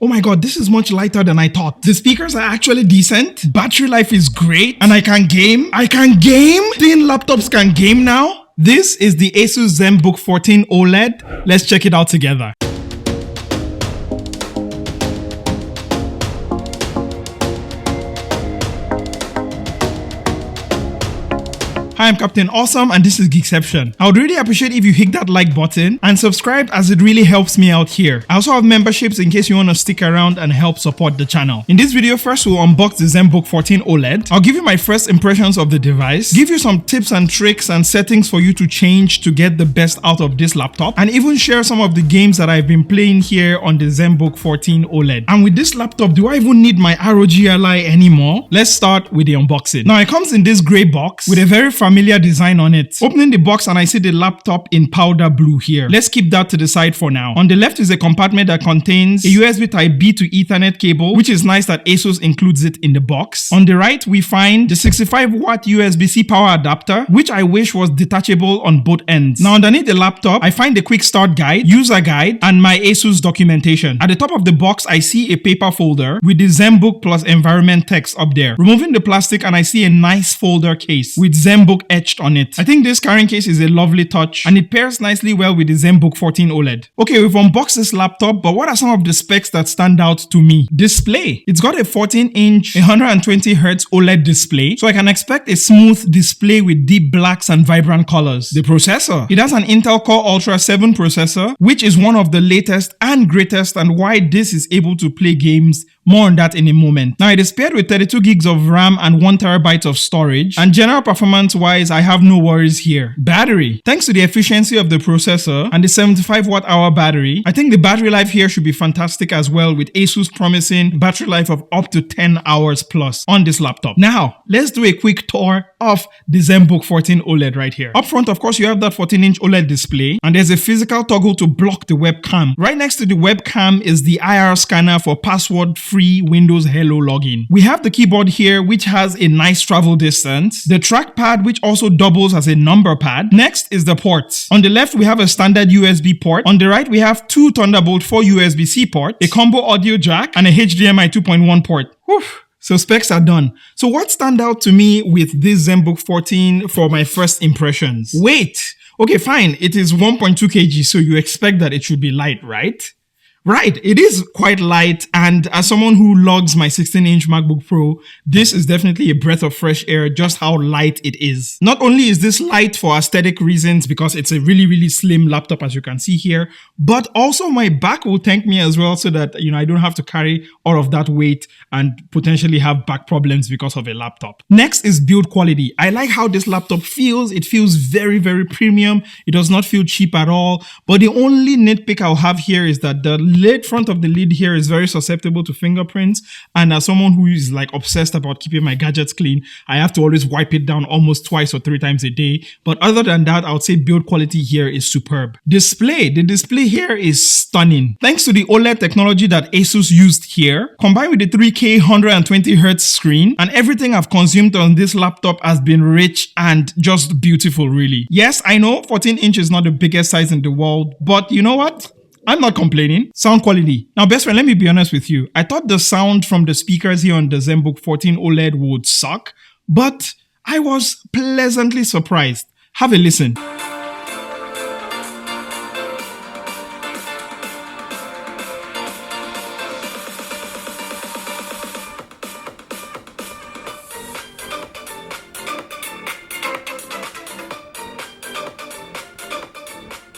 Oh my god, this is much lighter than I thought. The speakers are actually decent. Battery life is great. And I can game. I can game? Thin laptops can game now? This is the ASUS ZenBook 14 OLED. Let's check it out together. Hi, I'm Captain Awesome and this is Geekception. I would really appreciate if you hit that like button and subscribe as it really helps me out here. I also have memberships in case you want to stick around and help support the channel. In this video, first we'll unbox the ZenBook 14 OLED. I'll give you my first impressions of the device, give you some tips and tricks and settings for you to change to get the best out of this laptop, and even share some of the games that I've been playing here on the ZenBook 14 OLED. And with this laptop, do I even need my ROG Ally anymore? Let's start with the unboxing. Now it comes in this gray box with a very familiar design on it. Opening the box and I see the laptop in powder blue here. Let's keep that to the side for now. On the left is a compartment that contains a USB Type B to Ethernet cable, which is nice that ASUS includes it in the box. On the right, we find the 65-watt USB-C power adapter, which I wish was detachable on both ends. Now underneath the laptop, I find the quick start guide, user guide, and my ASUS documentation. At the top of the box, I see a paper folder with the ZenBook plus environment text up there. Removing the plastic and I see a nice folder case with ZenBook etched on it. I think this carrying case is a lovely touch and it pairs nicely well with the ZenBook 14 OLED. Okay, we've unboxed this laptop, but what are some of the specs that stand out to me? Display. It's got a 14-inch 120Hz OLED display, so I can expect a smooth display with deep blacks and vibrant colors. The processor. It has an Intel Core Ultra 7 processor, which is one of the latest and greatest, and why this is able to play games. More on that in a moment. Now it is paired with 32 gigs of RAM and 1 TB of storage, and general performance wise I have no worries here. Battery. Thanks to the efficiency of the processor and the 75 Wh battery, I think the battery life here should be fantastic as well, with ASUS promising battery life of up to 10 hours plus on this laptop. Now let's do a quick tour of the ZenBook 14 OLED right here. Up front, of course, you have that 14-inch OLED display and there's a physical toggle to block the webcam. Right next to the webcam is the IR scanner for password-free Windows Hello login. We have the keyboard here, which has a nice travel distance, the trackpad, which also doubles as a number pad. Next is the ports. On the left, we have a standard USB port. On the right, we have two Thunderbolt 4 USB-C ports, a combo audio jack, and a HDMI 2.1 port. Whew. So specs are done. So what stand out to me with this ZenBook 14 for my first impressions? Weight. Okay, fine. It is 1.2 kg, so you expect that it should be light, right? Right, it is quite light, and as someone who logs my 16-inch MacBook Pro, this is definitely a breath of fresh air just how light it is. Not only is this light for aesthetic reasons because it's a really slim laptop as you can see here, but also my back will thank me as well so that I don't have to carry all of that weight and potentially have back problems because of a laptop. Next is build quality. I like how this laptop feels. It feels very premium. It does not feel cheap at all, but the only nitpick I'll have here is that the front of the lid here is very susceptible to fingerprints, and as someone who is like obsessed about keeping my gadgets clean, I have to always wipe it down almost 2 or 3 times a day. But other than that, I would say build quality here is superb. Display. The display here is stunning. Thanks to the OLED technology that ASUS used here, combined with the 3K 120Hz screen, and everything I've consumed on this laptop has been rich and just beautiful, really. Yes, I know 14 inch is not the biggest size in the world, but you know what? I'm not complaining. Sound quality. Now, best friend, let me be honest with you. I thought the sound from the speakers here on the ZenBook 14 OLED would suck, but I was pleasantly surprised. Have a listen.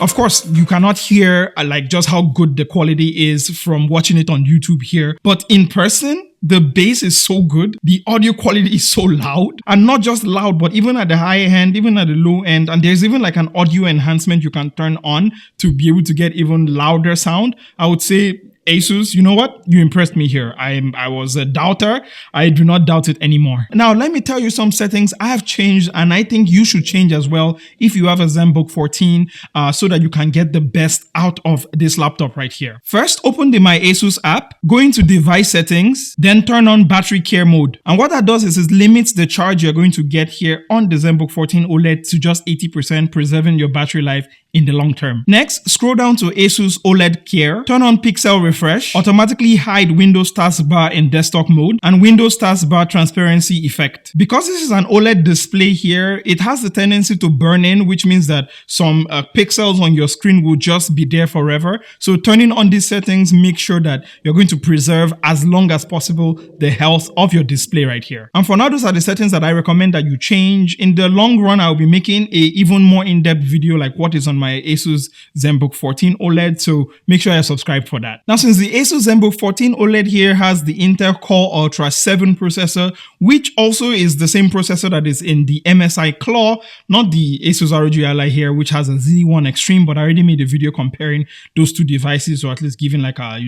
Of course, you cannot hear like just how good the quality is from watching it on YouTube here, but in person, the bass is so good. The audio quality is so loud, and not just loud, but even at the high end, even at the low end. And there's even like an audio enhancement you can turn on to be able to get even louder sound. I would say ASUS, you know what? You impressed me here. I was a doubter. I do not doubt it anymore. Now, let me tell you some settings I have changed, and I think you should change as well if you have a ZenBook 14 so that you can get the best out of this laptop right here. First, open the My ASUS app, go into device settings, then turn on battery care mode. And what that does is it limits the charge you're going to get here on the ZenBook 14 OLED to just 80%, preserving your battery life in the long term. Next, scroll down to ASUS OLED Care, turn on pixel refresh, automatically hide Windows taskbar in desktop mode, and Windows taskbar transparency effect. Because this is an OLED display here, it has the tendency to burn in, which means that some pixels on your screen will just be there forever. So turning on these settings, make sure that you're going to preserve as long as possible the health of your display right here. And for now, those are the settings that I recommend that you change. In the long run, I'll be making a even more in-depth video like what is on my ASUS ZenBook 14 OLED, so make sure you're subscribed for that. Now, since the ASUS ZenBook 14 OLED here has the Intel Core Ultra 7 processor, which also is the same processor that is in the MSI Claw, not the ASUS ROG Ally here, which has a Z1 Extreme, but I already made a video comparing those two devices, or at least giving like a,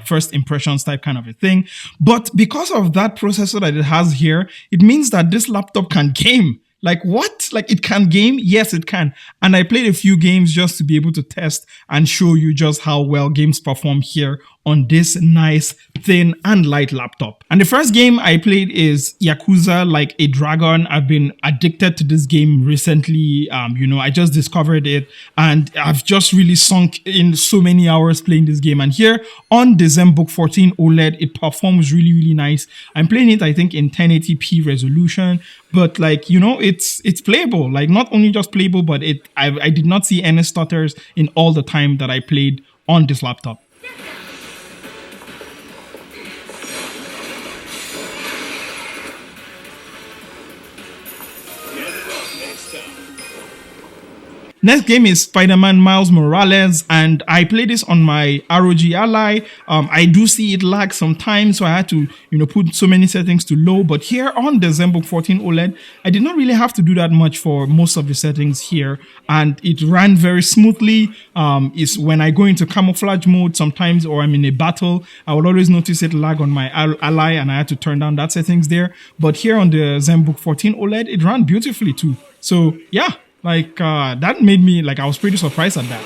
first impressions type kind of a thing. But because of that processor that it has here, it means that this laptop can game. Like what? Like it can game? Yes, it can. And I played a few games just to be able to test and show you just how well games perform here on this nice, thin, and light laptop. And the first game I played is Yakuza Like a Dragon. I've been addicted to this game recently. I just discovered it and I've just really sunk in so many hours playing this game. And here on the ZenBook 14 OLED, it performs really, really nice. I'm playing it, I think, in 1080p resolution, but like, it's playable. Like not only just playable, but I did not see any stutters in all the time that I played on this laptop. Next game is Spider-Man Miles Morales, and I played this on my ROG Ally. I do see it lag sometimes, so I had to, put so many settings to low. But here on the ZenBook 14 OLED, I did not really have to do that much for most of the settings here, and it ran very smoothly. Is when I go into camouflage mode sometimes, or I'm in a battle, I will always notice it lag on my Ally, and I had to turn down that settings there. But here on the ZenBook 14 OLED, it ran beautifully too. So yeah. That made me, I was pretty surprised at that.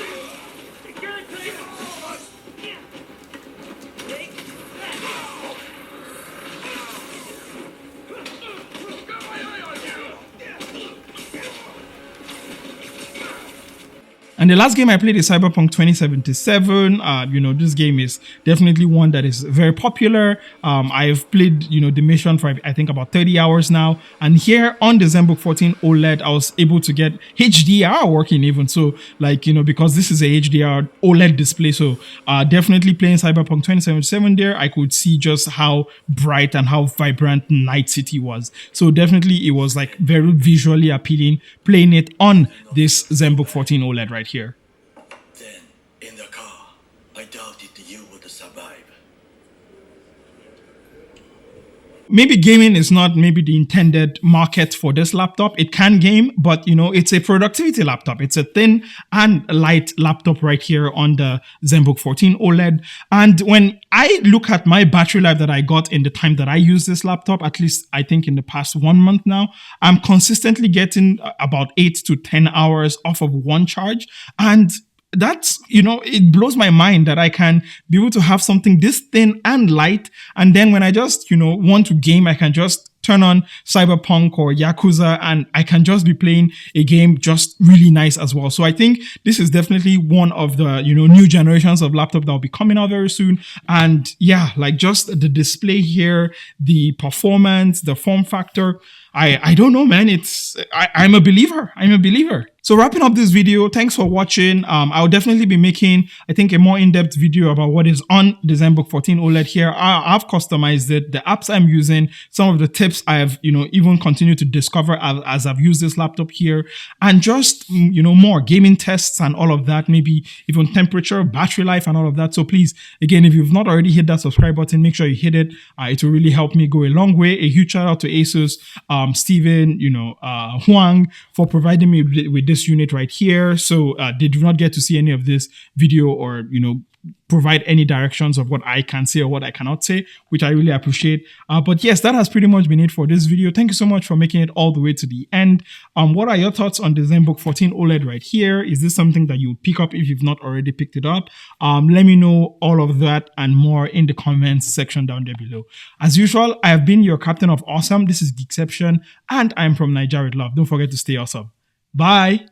And the last game I played is Cyberpunk 2077. This game is definitely one that is very popular. I've played, the mission for I think about 30 hours now. And here on the ZenBook 14 OLED, I was able to get HDR working even. So because this is a HDR OLED display. So definitely playing Cyberpunk 2077 there, I could see just how bright and how vibrant Night City was. So definitely it was very visually appealing playing it on this ZenBook 14 OLED right here. Then, in the car, I doubted you would survive. Maybe gaming is not maybe the intended market for this laptop. It can game, but it's a productivity laptop. It's a thin and light laptop right here on the ZenBook 14 OLED. And when I look at my battery life that I got in the time that I use this laptop, at least I think in the past 1 month now, I'm consistently getting about 8 to 10 hours off of one charge. And that's, it blows my mind that I can be able to have something this thin and light. And then when I just, want to game, I can just turn on Cyberpunk or Yakuza and I can just be playing a game just really nice as well. So I think this is definitely one of the, new generations of laptop that will be coming out very soon. And yeah, just the display here, the performance, the form factor. I don't know, man. I'm a believer. So wrapping up this video, thanks for watching. I'll definitely be making, I think, a more in-depth video about what is on the ZenBook 14 OLED here. I've customized it, the apps I'm using, some of the tips I have, even continued to discover as I've used this laptop here, and just, more gaming tests and all of that, maybe even temperature, battery life and all of that. So please, again, if you've not already hit that subscribe button, make sure you hit it. It will really help me go a long way. A huge shout out to ASUS, Steven, Huang for providing me with this unit right here. So they do not get to see any of this video or, provide any directions of what I can say or what I cannot say, which I really appreciate. But yes, that has pretty much been it for this video. Thank you so much for making it all the way to the end. What are your thoughts on the ZenBook 14 OLED right here? Is this something that you would pick up if you've not already picked it up? Let me know all of that and more in the comments section down there below. As usual, I have been your captain of awesome. This is Geekception and I'm from Nigeria with Love. Don't forget to stay awesome. Bye.